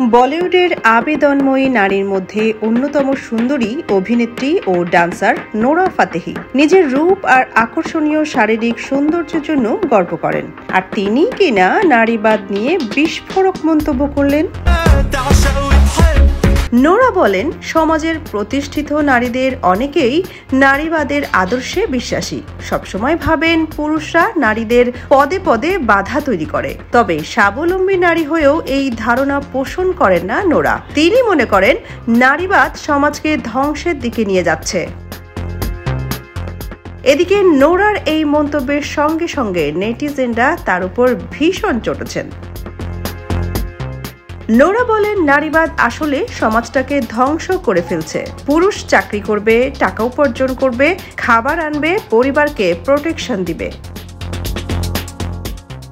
বলিউডের আবেদনময়ী নারীর মধ্যে অন্যতম সুন্দরী অভিনেত্রী ও ডান্সার নোরা ফাতেহি নিজের রূপ আর আকর্ষণীয় শারীরিক সৌন্দর্যের জন্য গর্ব করেন। আর তিনি কিনা নারীবাদ নিয়ে বিস্ফোরক মন্তব্য করলেন। নোরা বলেন, সমাজের প্রতিষ্ঠিত নারীদের অনেকেই নারীবাদের আদর্শে বিশ্বাসী। সবসময় ভাবেন পুরুষরা নারীদের পদে পদে বাধা তৈরি করে। তবে স্বাবলম্বী নারী হয়েও এই ধারণা পোষণ করেন না নোরা। তিনি মনে করেন নারীবাদ সমাজকে ধ্বংসের দিকে নিয়ে যাচ্ছে। এদিকে নোরার এই মন্তব্যের সঙ্গে সঙ্গে নেটিজেনরা তার উপর ভীষণ চটেছেন। নোরা বলেন, নারীবাদ আসলে সমাজটাকে ধ্বংস করে ফেলছে। পুরুষ চাকরি করবে, টাকা উপার্জন করবে, খাবার আনবে, পরিবারকে প্রোটেকশন দিবে।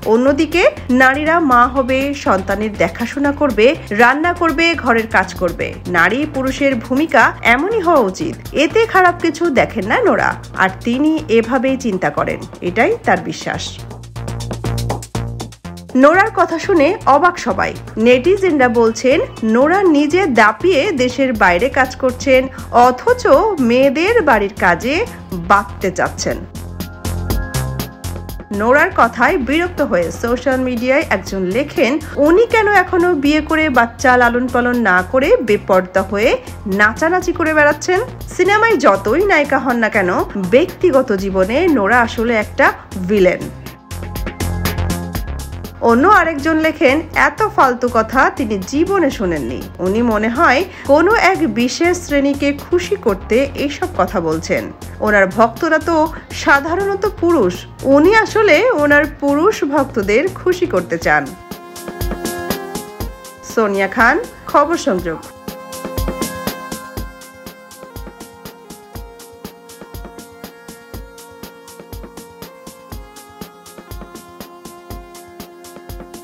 অন্যদিকে নারীরা মা হবে, সন্তানের দেখাশোনা করবে, রান্না করবে, ঘরের কাজ করবে। নারী পুরুষের ভূমিকা এমনই হওয়া উচিত। এতে খারাপ কিছু দেখেন না নোরা। আর তিনি এভাবেই চিন্তা করেন, এটাই তার বিশ্বাস। নোরার কথা শুনে অবাক সবাই। নেটিজেনরা বলছেন, নোরা নিজে দাপিয়ে দেশের বাইরে কাজ করছেন, অথচ মেয়েদের বাড়ির কাজে বাঁধতে চাচ্ছেন। নোরার কথায় বিরক্ত হয়ে সোশ্যাল মিডিয়ায় একজন লেখেন, উনি কেন এখনো বিয়ে করে বাচ্চা লালন পালন না করে বেপর্দা হয়ে নাচানাচি করে বেড়াচ্ছেন? সিনেমায় যতই নায়িকা হন না কেন, ব্যক্তিগত জীবনে নোরা আসলে একটা ভিলেন। অন্য আরেকজন লেখেন, এত ফালতু কথা তিনি জীবনে শোনেননি। উনি মনে হয় কোনো এক বিশেষ শ্রেণীকে খুশি করতে এইসব কথা বলছেন। ওনার ভক্তরা তো সাধারণত পুরুষ। উনি আসলে ওনার পুরুষ ভক্তদের খুশি করতে চান। সোনিয়া খান, খবর সংযোগ।